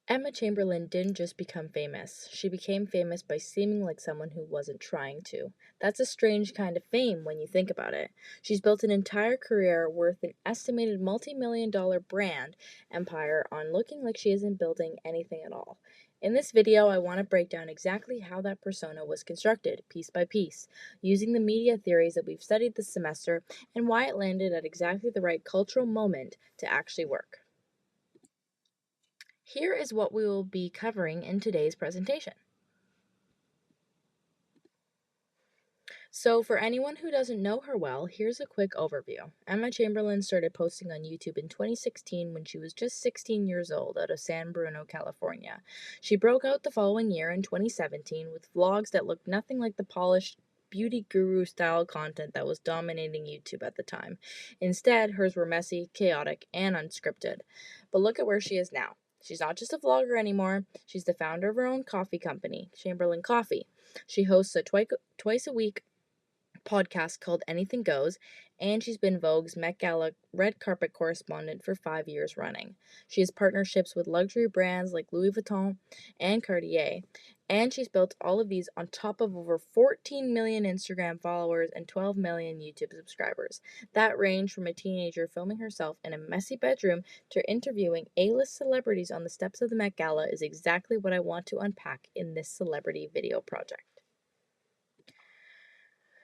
Emma Chamberlain didn't just become famous. She became famous by seeming like someone who wasn't trying to. That's a strange kind of fame when you think about it. She's built an entire career worth an estimated multi-million dollar brand empire on looking like she isn't building anything at all. In this video, I want to break down exactly how that persona was constructed, piece by piece, using the media theories that we've studied this semester and why it landed at exactly the right cultural moment to actually work. Here is what we will be covering in today's presentation. So for anyone who doesn't know her well, here's a quick overview. Emma Chamberlain started posting on YouTube in 2016 when she was just 16 years old out of San Bruno, California. She broke out the following year in 2017 with vlogs that looked nothing like the polished beauty guru style content that was dominating YouTube at the time. Instead, hers were messy, chaotic, and unscripted. But look at where she is now. She's not just a vlogger anymore. She's the founder of her own coffee company, Chamberlain Coffee. She hosts a twice a week podcast called Anything Goes, and she's been Vogue's Met Gala red carpet correspondent for 5 years running. She has partnerships with luxury brands like Louis Vuitton and Cartier, and she's built all of these on top of over 14 million Instagram followers and 12 million YouTube subscribers. That range from a teenager filming herself in a messy bedroom to interviewing A-list celebrities on the steps of the Met Gala is exactly what I want to unpack in this celebrity video project.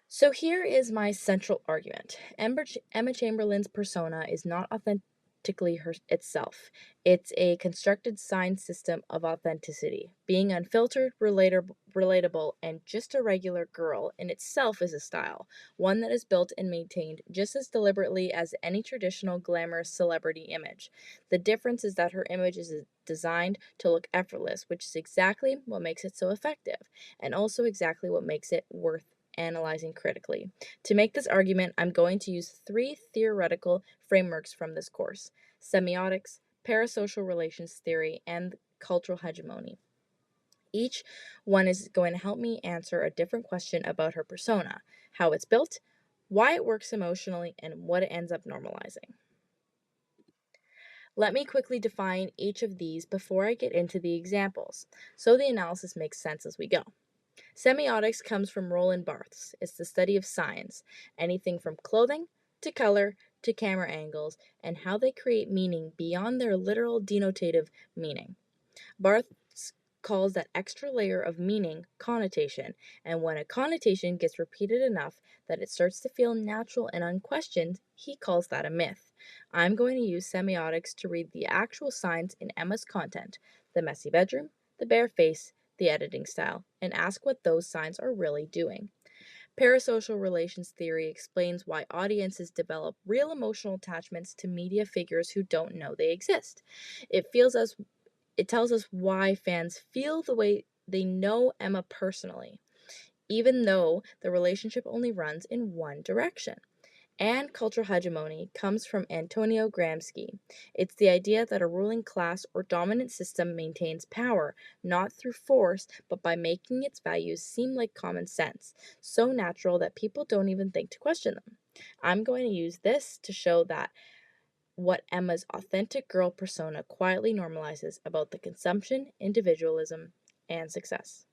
So here is my central argument. Emma Chamberlain's persona is not authentically itself. It's a constructed sign system of authenticity. Being unfiltered, relatable, and just a regular girl in itself is a style, one that is built and maintained just as deliberately as any traditional glamorous celebrity image. The difference is that her image is designed to look effortless, which is exactly what makes it so effective, and also exactly what makes it worth analyzing critically. To make this argument, I'm going to use three theoretical frameworks from this course: semiotics, parasocial relations theory, and cultural hegemony. Each one is going to help me answer a different question about her persona, how it's built, why it works emotionally, and what it ends up normalizing. Let me quickly define each of these before I get into the examples, so the analysis makes sense as we go. Semiotics comes from Roland Barthes. It's the study of signs, anything from clothing to color to camera angles, and how they create meaning beyond their literal denotative meaning. Barthes calls that extra layer of meaning connotation, and when a connotation gets repeated enough that it starts to feel natural and unquestioned, he calls that a myth. I'm going to use semiotics to read the actual signs in Emma's content: the messy bedroom, the bare face, the editing style, and ask what those signs are really doing. Parasocial relations theory explains why audiences develop real emotional attachments to media figures who don't know they exist. It tells us why fans feel the way they know Emma personally, even though the relationship only runs in one direction. And cultural hegemony comes from Antonio Gramsci. It's the idea that a ruling class or dominant system maintains power not through force, but by making its values seem like common sense, so natural that people don't even think to question them. I'm going to use this to show that what Emma's authentic girl persona quietly normalizes about the consumption, individualism, and success.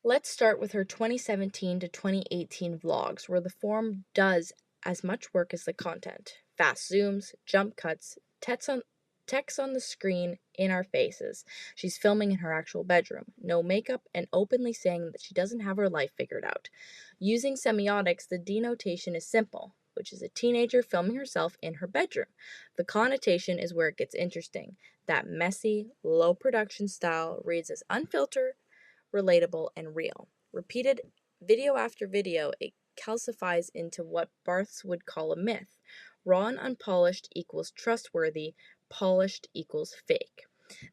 Let's start with her 2017 to 2018 vlogs, where the form does as much work as the content. Fast zooms, jump cuts, text on the screen in our faces. She's filming in her actual bedroom, no makeup, and openly saying that she doesn't have her life figured out. Using semiotics, the denotation is simple, which is a teenager filming herself in her bedroom. The connotation is where it gets interesting. That messy, low production style reads as unfiltered, relatable, and real. Repeated video after video, it calcifies into what Barthes would call a myth. Raw and unpolished equals trustworthy, polished equals fake.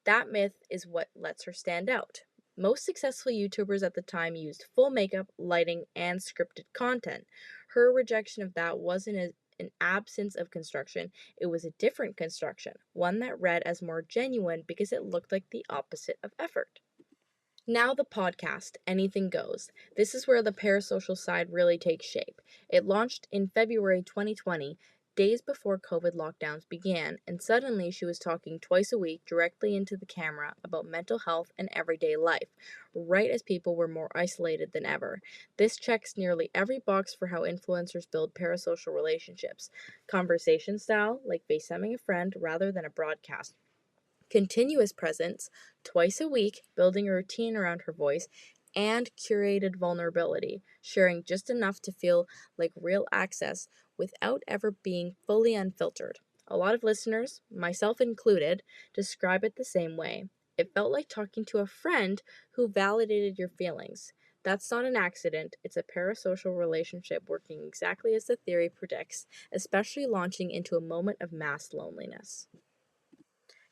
That myth is what lets her stand out. Most successful YouTubers at the time used full makeup, lighting, and scripted content. Her rejection of that wasn't an absence of construction, it was a different construction, one that read as more genuine because it looked like the opposite of effort. Now the podcast, Anything Goes. This is where the parasocial side really takes shape. It launched in February 2020, days before COVID lockdowns began, and suddenly she was talking twice a week directly into the camera about mental health and everyday life, right as people were more isolated than ever. This checks nearly every box for how influencers build parasocial relationships. Conversation style, like FaceTiming a friend rather than a broadcast. Continuous presence, twice a week, building a routine around her voice, and curated vulnerability, sharing just enough to feel like real access without ever being fully unfiltered. A lot of listeners, myself included, describe it the same way. It felt like talking to a friend who validated your feelings. That's not an accident, it's a parasocial relationship working exactly as the theory predicts, especially launching into a moment of mass loneliness.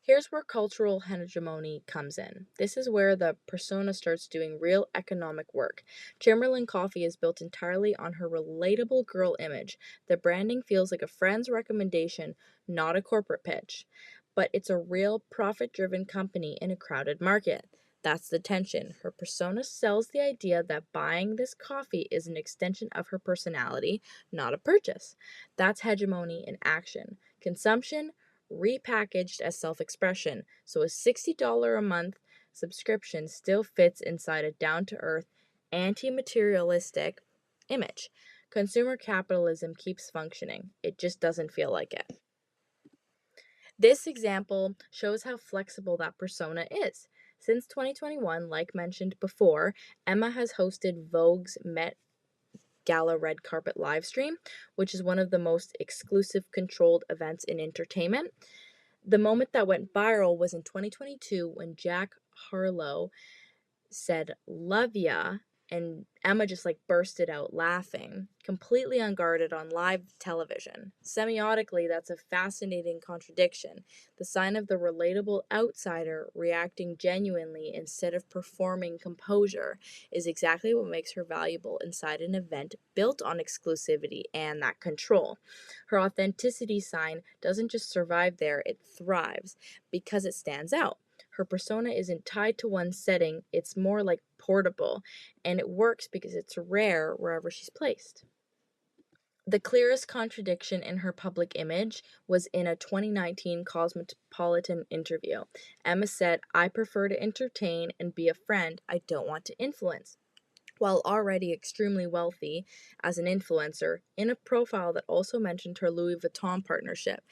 Here's where cultural hegemony comes in. This is where the persona starts doing real economic work. Chamberlain Coffee is built entirely on her relatable girl image. The branding feels like a friend's recommendation, not a corporate pitch. But it's a real profit driven company in a crowded market. That's the tension. Her persona sells the idea that buying this coffee is an extension of her personality, not a purchase. That's hegemony in action. Consumption repackaged as self expression, so a $60 a month subscription still fits inside a down to earth, anti materialistic image. Consumer capitalism keeps functioning, it just doesn't feel like it. This example shows how flexible that persona is. Since 2021, like mentioned before, Emma has hosted Vogue's Met Gala red carpet livestream, which is one of the most exclusive controlled events in entertainment. The moment that went viral was in 2022 when Jack Harlow said, "Love ya," and Emma just like bursted out laughing, completely unguarded on live television. Semiotically, that's a fascinating contradiction. The sign of the relatable outsider reacting genuinely instead of performing composure is exactly what makes her valuable inside an event built on exclusivity and that control. Her authenticity sign doesn't just survive there, it thrives because it stands out. Her persona isn't tied to one setting, it's more like portable, and it works because it's rare wherever she's placed. The clearest contradiction in her public image was in a 2019 Cosmopolitan interview. Emma said, "I prefer to entertain and be a friend, I don't want to influence." While already extremely wealthy as an influencer, in a profile that also mentioned her Louis Vuitton partnership.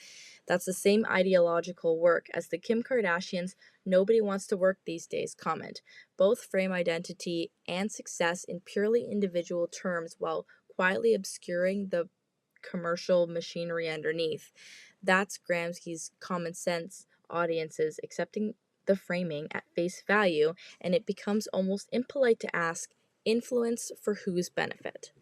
That's the same ideological work as the Kim Kardashians' "nobody wants to work these days" comment. Both frame identity and success in purely individual terms while quietly obscuring the commercial machinery underneath. That's Gramsci's common sense audiences accepting the framing at face value, and it becomes almost impolite to ask, influence for whose benefit?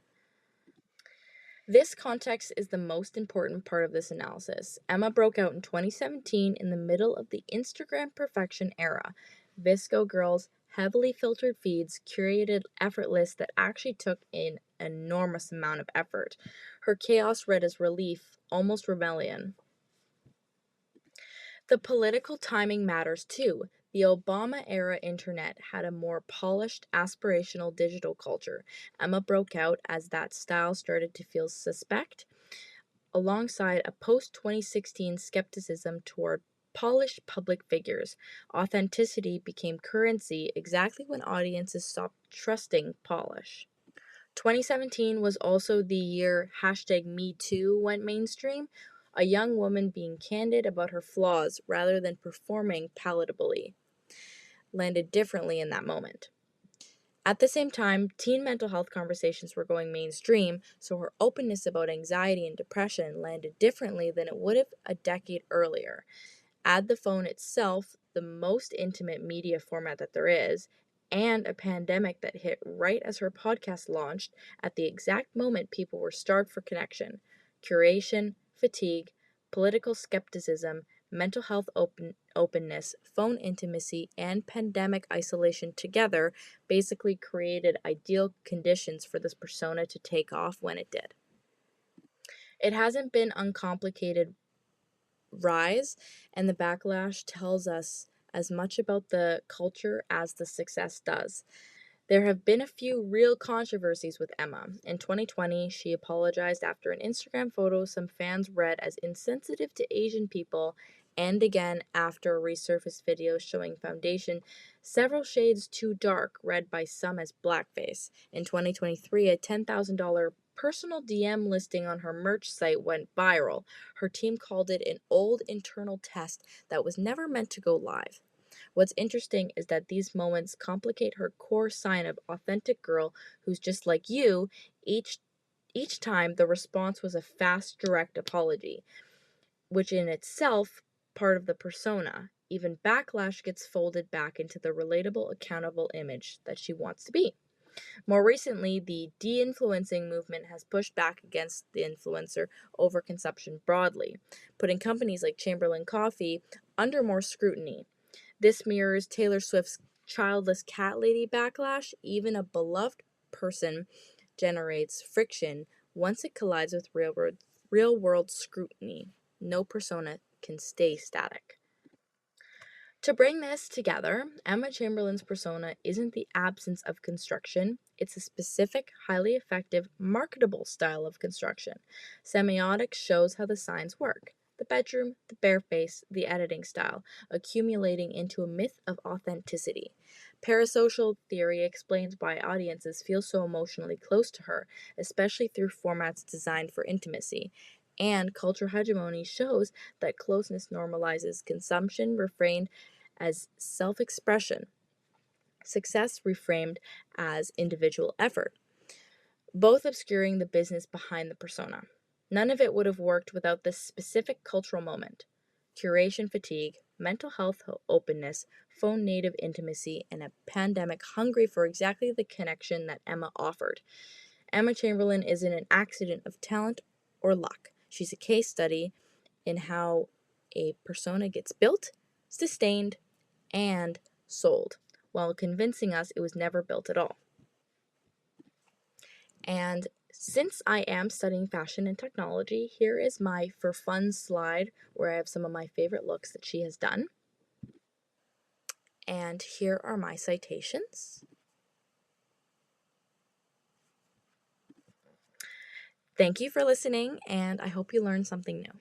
This context is the most important part of this analysis. Emma broke out in 2017 in the middle of the Instagram perfection era. Visco Girls, heavily filtered feeds, curated effortless that actually took an enormous amount of effort. Her chaos read as relief, almost rebellion. The political timing matters too. The Obama era internet had a more polished, aspirational digital culture. Emma broke out as that style started to feel suspect, alongside a post 2016 skepticism toward polished public figures. Authenticity became currency exactly when audiences stopped trusting polish. 2017 was also the year #MeToo went mainstream, a young woman being candid about her flaws rather than performing palatably landed differently in that moment. At the same time, teen mental health conversations were going mainstream, so her openness about anxiety and depression landed differently than it would have a decade earlier. Add the phone itself, the most intimate media format that there is, and a pandemic that hit right as her podcast launched at the exact moment people were starved for connection. Curation, fatigue, political skepticism, mental health openness, phone intimacy, and pandemic isolation together basically created ideal conditions for this persona to take off when it did. It hasn't been uncomplicated rise, and the backlash tells us as much about the culture as the success does. There have been a few real controversies with Emma. In 2020, she apologized after an Instagram photo some fans read as insensitive to Asian people, and again after a resurfaced video showing foundation several shades too dark, read by some as blackface. In 2023, a $10,000 personal DM listing on her merch site went viral. Her team called it an old internal test that was never meant to go live. What's interesting is that these moments complicate her core sign of authentic girl who's just like you. Each time the response was a fast, direct apology, which in itself part of the persona. Even backlash gets folded back into the relatable, accountable image that she wants to be. More recently, the de-influencing movement has pushed back against the influencer overconsumption broadly, putting companies like Chamberlain Coffee under more scrutiny. This mirrors Taylor Swift's childless cat lady backlash. Even a beloved person generates friction once it collides with real world scrutiny. No persona can stay static. To bring this together, Emma Chamberlain's persona isn't the absence of construction, it's a specific, highly effective, marketable style of construction. Semiotics shows how the signs work: the bedroom, the bare face, the editing style, accumulating into a myth of authenticity. Parasocial theory explains why audiences feel so emotionally close to her, especially through formats designed for intimacy. And cultural hegemony shows that closeness normalizes consumption, refrained as self expression, success reframed as individual effort, both obscuring the business behind the persona. None of it would have worked without this specific cultural moment: curation fatigue, mental health openness, phone native intimacy, and a pandemic hungry for exactly the connection that Emma offered. Emma Chamberlain isn't an accident of talent or luck. She's a case study in how a persona gets built, sustained, and sold, while convincing us it was never built at all. And since I am studying fashion and technology, here is my for fun slide where I have some of my favorite looks that she has done. And here are my citations. Thank you for listening, and I hope you learned something new.